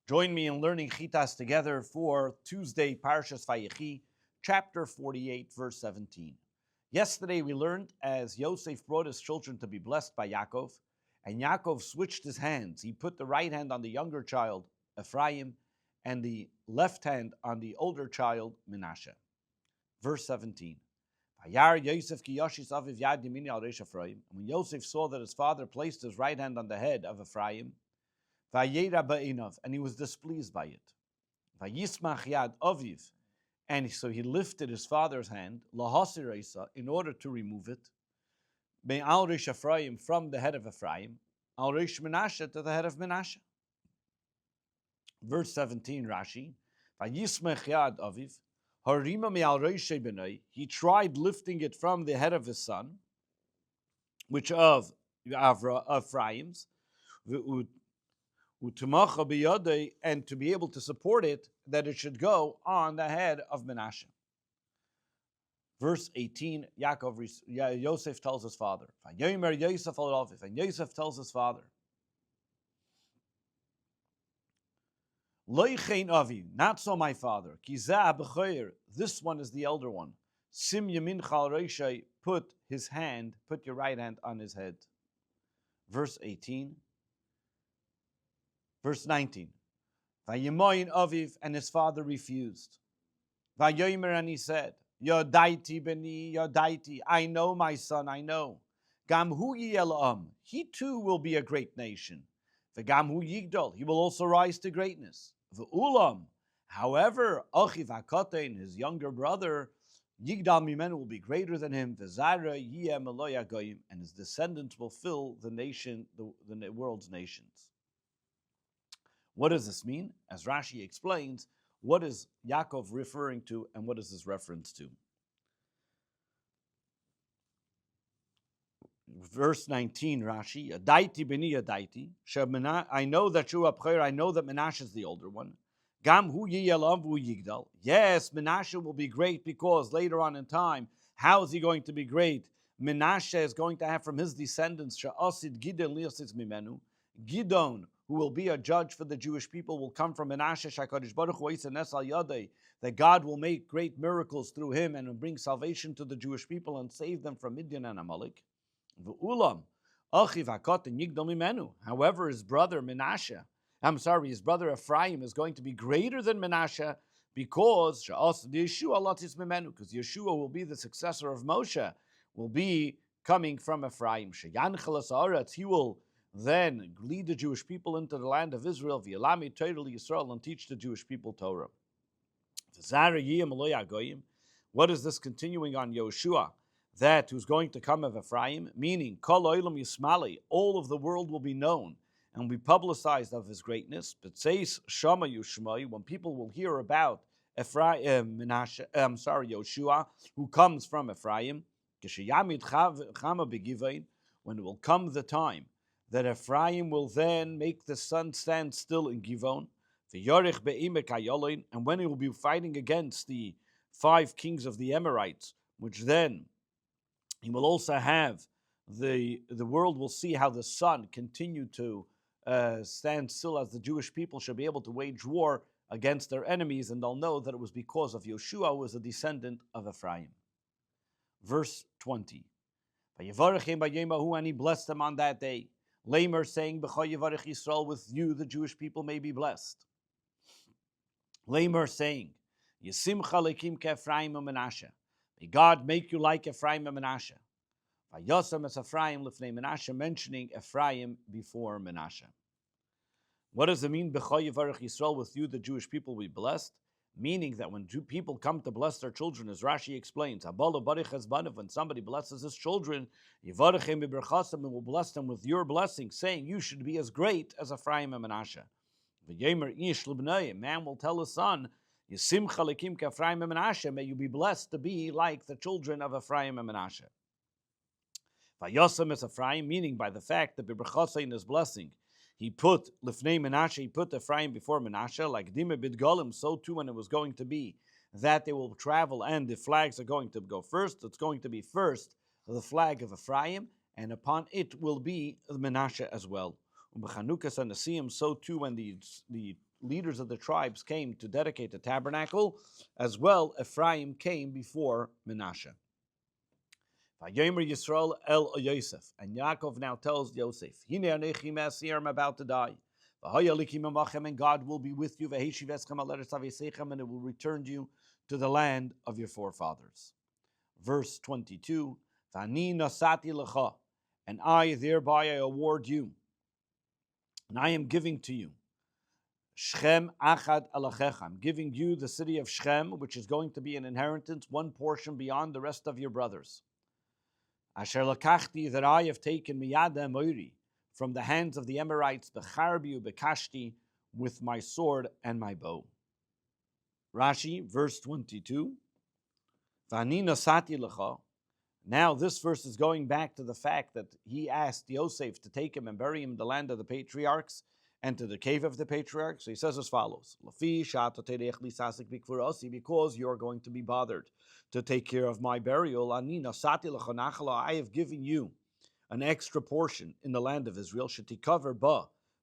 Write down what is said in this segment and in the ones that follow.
Join me in learning Chitas together for Tuesday, Parshas Vayechi, chapter 48, verse 17. Yesterday we learned as Yosef brought his children to be blessed by Yaakov, and Yaakov switched his hands. He put the right hand on the younger child, Ephraim, and the left hand on the older child, Menashe. Verse 17. When Yosef saw that his father placed his right hand on the head of Ephraim, and he was displeased by it. And so he lifted his father's hand, in order to remove it, from the head of Ephraim, to the head of Menashe. Verse 17, Rashi, he tried lifting it from the head of his son, which of Ephraim's, and to be able to support it, that it should go on the head of Menashe. Verse 18, Yosef tells his father, and Yosef tells his father, not so my father, this one is the elder one. Sim yamin chal reishay, put your right hand on his head. Verse 18. Verse 19. Vayemoyin aviv, and his father refused. Vayomer, and he said, Yodaiti beni, Yodaiti, I know my son, I know. Gam hu yiyel he too will be a great nation. V'gam hu yigdol, he will also rise to greatness. V'ulam, however, achiv hakotein, his younger brother, yigdal mimenu, will be greater than him. V'zara yiyem eloy hagoyim, and his descendants will fill the nation, the world's nations. What does this mean? As Rashi explains, what is Yaakov referring to, and what is this reference to? Verse 19, Rashi, Adaiti b'ni adaiti, I know that you are I know that Menashe is the older one. Gam hu yiyelav hu yigdal. Yes, Menashe will be great because later on in time, how is he going to be great? Menashe is going to have from his descendants, Sha'asid Gidon liyasis mimenu, Gidon, who will be a judge for the Jewish people, will come from Menashe, Shakadosh Baruch Hu Nes al Yadei, that God will make great miracles through him and will bring salvation to the Jewish people and save them from Midian and Amalek. V'ulam, achiv hakotin yigdal mimenu. However, his brother Ephraim is going to be greater than Menashe because Yeshua will be the successor of Moshe, will be coming from Ephraim. He will then lead the Jewish people into the land of Israel, v'yalami Torah Yisrael, and teach the Jewish people Torah. What is this continuing on Yoshua? That who's going to come of Ephraim, meaning Kol Olam Yismali, all of the world will be known and be publicized of his greatness. But says Shama Yushmai, when people will hear about Yoshua, who comes from Ephraim, when it will come the time that Ephraim will then make the sun stand still in Givon, and when he will be fighting against the 5 kings of the Amorites, which then he will also have the world will see how the sun continued to stand still, as the Jewish people should be able to wage war against their enemies, and they'll know that it was because of Yeshua, who was a descendant of Ephraim. Verse 20. And he blessed them on that day. Lamer saying, Yisrael, with you the Jewish people may be blessed. Lamer saying, Yesimcha lekim ke'Ephraim u'Menashe. May God make you like Ephraim and Menashe. Vayosam es Ephraim lifnei Menashe, mentioning Ephraim before Menashe. What does it mean, B'cho Yivarech Yisrael, with you the Jewish people will be blessed? Meaning that when people come to bless their children, as Rashi explains, when somebody blesses his children, Yivarechim b'berchasam, and will bless them with your blessing, saying you should be as great as Ephraim and Menashe. V'yemer ish l'bnei, man will tell his son, Yisimcha lekim ke'Ephraim and Menashe, may you be blessed to be like the children of Ephraim and Menashe. Vayosam es Ephraim, meaning by the fact that b'berchasam in his blessing, he put Lifnei Menashe, he put Ephraim before Menashe, like Dime Bidgolim, so too when it was going to be that they will travel and the flags are going to go first, it's going to be first the flag of Ephraim, and upon it will be Menashe as well. So too when the leaders of the tribes came to dedicate the tabernacle, as well Ephraim came before Menashe. Vayomer Yisrael el Yosef, and Yaakov now tells Yosef, Hine anechi me'asir, I'm about to die. And God will be with you, and it will return you to the land of your forefathers. Verse 22, Vani nasati lecha, and I thereby I award you, and I am giving to you, Shechem achad alachecha, I'm giving you the city of Shechem, which is going to be an inheritance, one portion beyond the rest of your brothers. Asher lakachti, that I have taken miyada moiri, from the hands of the Amorites, becharbi ubekashti, with my sword and my bow. Rashi, verse 22, Vani nasati lecha. Now this verse is going back to the fact that he asked Yosef to take him and bury him in the land of the patriarchs and to the cave of the patriarchs. So he says as follows, because you are going to be bothered to take care of my burial, I have given you an extra portion in the land of Israel,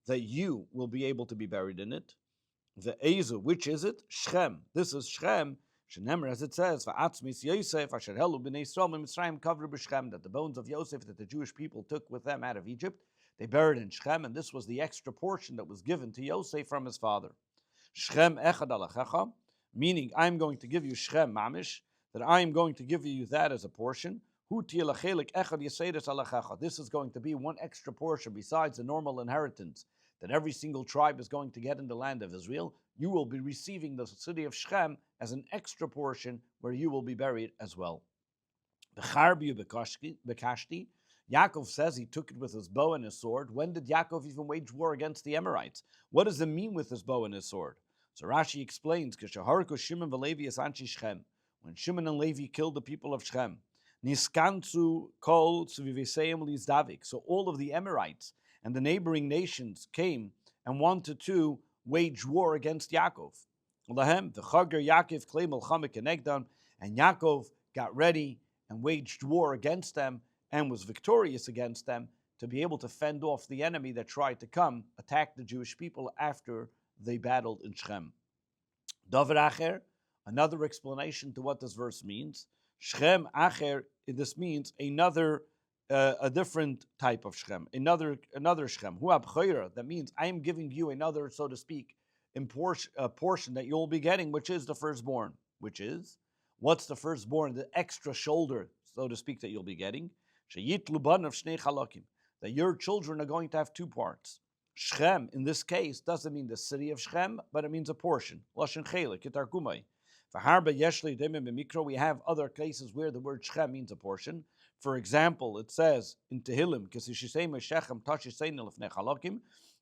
that you will be able to be buried in it. The Ezu, which is it? Shechem. This is Shechem. Shenemer, as it says, Yosef, that the bones of Yosef that the Jewish people took with them out of Egypt, they buried in Shechem, and this was the extra portion that was given to Yosef from his father. Shechem echad alachecha, meaning I'm going to give you Shechem mamish, that I am going to give you that as a portion. This is going to be one extra portion besides the normal inheritance that every single tribe is going to get in the land of Israel. You will be receiving the city of Shechem as an extra portion where you will be buried as well. Bekashti, Yaakov says he took it with his bow and his sword. When did Yaakov even wage war against the Amorites? What does it mean with his bow and his sword? So Rashi explains, when Shimon and Levi killed the people of Shechem, Niskansu kol tzviviseim lizdavik. So all of the Amorites and the neighboring nations came and wanted to wage war against Yaakov. And Yaakov got ready and waged war against them and was victorious against them to be able to fend off the enemy that tried to come attack the Jewish people after they battled in Shechem. Davar acher, another explanation to what this verse means. Shechem acher, this means another, a different type of Shechem, another Shechem. Hu abchoira, that means I am giving you another, so to speak, portion that you'll be getting, which is the firstborn. Which is, what's the firstborn? The extra shoulder, so to speak, that you'll be getting. Sheyitlu ban of shnei chalakim, that your children are going to have two parts. Shechem, in this case, doesn't mean the city of Shechem, but it means a portion. Lashon chelik, itarkumai. We have other cases where the word Shechem means a portion. For example, it says in Tehillim,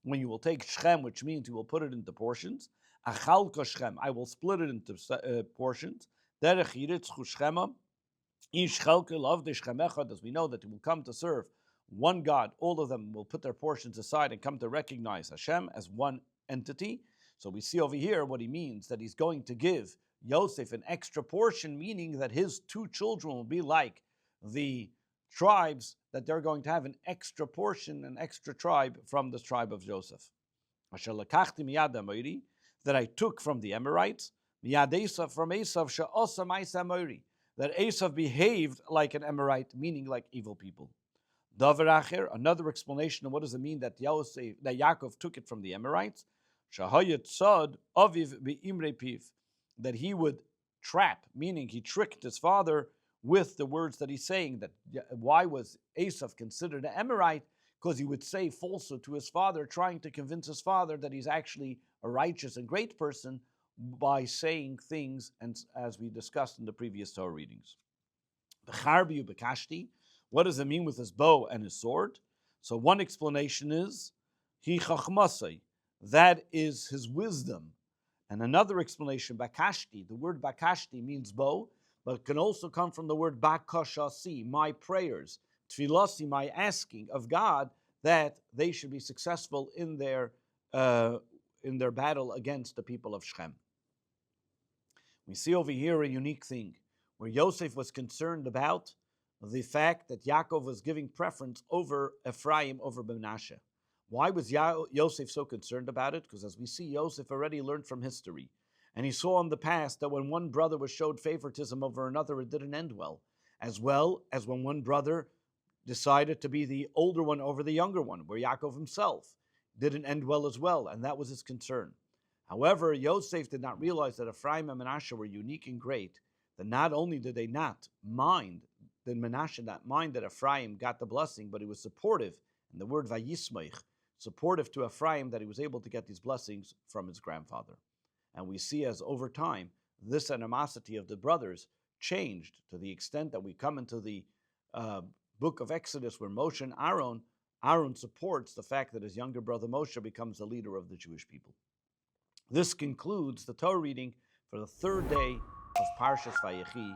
when you will take Shechem, which means you will put it into portions. Achalka Shechem, I will split it into portions. As we know that it will come to serve one God, all of them will put their portions aside and come to recognize Hashem as one entity. So we see over here what he means, that he's going to give Yosef an extra portion, meaning that his two children will be like the tribes, that they're going to have an extra portion, an extra tribe from the tribe of Joseph. That I took from the Amorites, from Esav, that Esav behaved like an Amorite, meaning like evil people. Davar acher, another explanation of what does it mean that Yaakov took it from the Amorites, that he would trap, meaning he tricked his father with the words that he's saying. That why was Esav considered an Amorite? Because he would say falsehood to his father, trying to convince his father that he's actually a righteous and great person by saying things, and as we discussed in the previous Torah readings. Becharbi ubekashti, what does it mean with his bow and his sword? So one explanation is he chachmasai, that is his wisdom. And another explanation, bakashti, the word bakashti means bow, but it can also come from the word bakashasi, my prayers, tfilasi, my asking of God that they should be successful in their battle against the people of Shechem. We see over here a unique thing, where Yosef was concerned about the fact that Yaakov was giving preference over Ephraim, over Menashe. Why was Yosef so concerned about it? Because as we see, Yosef already learned from history. And he saw in the past that when one brother was showed favoritism over another, it didn't end well as when one brother decided to be the older one over the younger one, where Yaakov himself didn't end well as well, and that was his concern. However, Yosef did not realize that Ephraim and Manasseh were unique and great, that not only did they not mind, did Manasseh not mind that Ephraim got the blessing, but he was supportive, and the word vayismeich, supportive to Ephraim, that he was able to get these blessings from his grandfather. And we see as over time, this animosity of the brothers changed to the extent that we come into the book of Exodus where Moshe and Aaron supports the fact that his younger brother Moshe becomes the leader of the Jewish people. This concludes the Torah reading for the third day of Parshas Vayechi.